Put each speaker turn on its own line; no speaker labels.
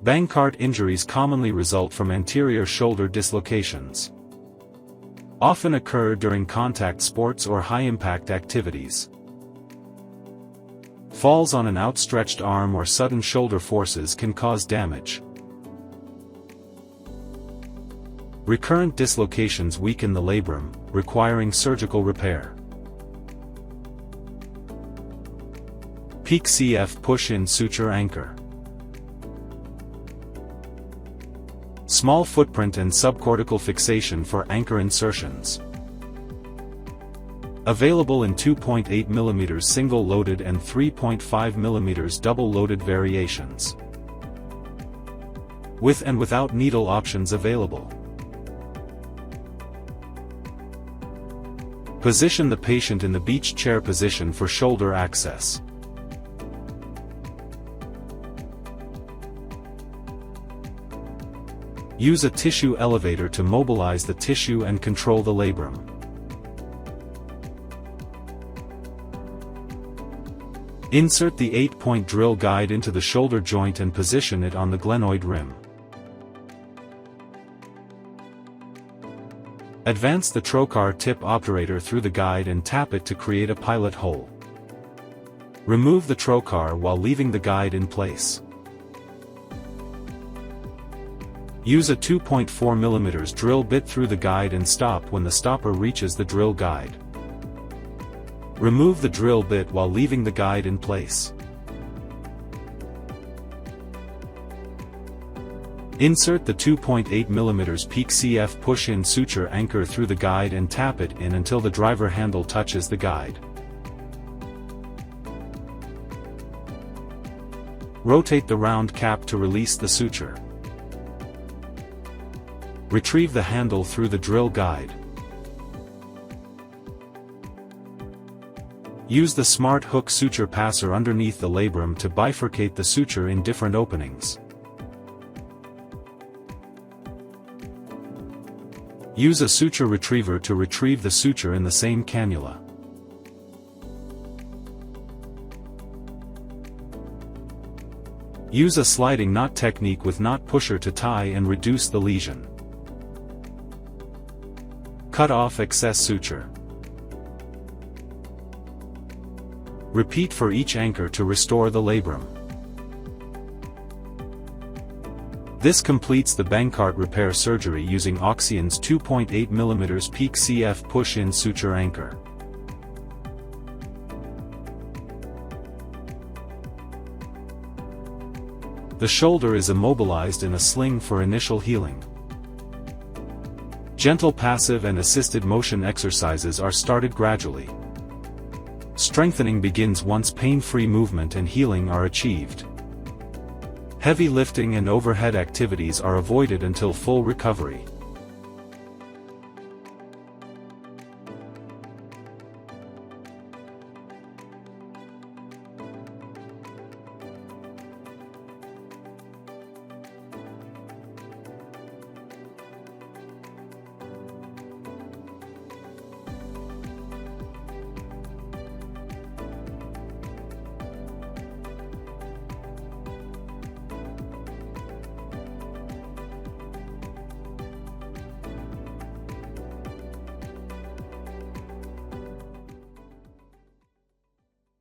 Bankart injuries commonly result from anterior shoulder dislocations. Often occur during contact sports or high-impact activities. Falls on an outstretched arm or sudden shoulder forces can cause damage. Recurrent dislocations weaken the labrum, requiring surgical repair. Peak CF push-in suture anchor. Small footprint and subcortical fixation for anchor insertions. Available in 2.8mm single-loaded and 3.5mm double-loaded variations. With and without needle options available. Position the patient in the beach chair position for shoulder access. Use a tissue elevator to mobilize the tissue and control the labrum. Insert the 8-point drill guide into the shoulder joint and position it on the glenoid rim. Advance the trocar tip obturator through the guide and tap it to create a pilot hole. Remove the trocar while leaving the guide in place. Use a 2.4mm drill bit through the guide and stop when the stopper reaches the drill guide. Remove the drill bit while leaving the guide in place. Insert the 2.8mm peak CF push-in suture anchor through the guide and tap it in until the driver handle touches the guide. Rotate the round cap to release the suture. Retrieve the handle through the drill guide. Use the smart hook suture passer underneath the labrum to bifurcate the suture in different openings. Use a suture retriever to retrieve the suture in the same cannula. Use a sliding knot technique with knot pusher to tie and reduce the lesion. Cut off excess suture. Repeat for each anchor to restore the labrum. This completes the Bankart repair surgery using Auxion's 2.8mm peak CF push-in suture anchor. The shoulder is immobilized in a sling for initial healing. Gentle passive and assisted motion exercises are started gradually. Strengthening begins once pain-free movement and healing are achieved. Heavy lifting and overhead activities are avoided until full recovery.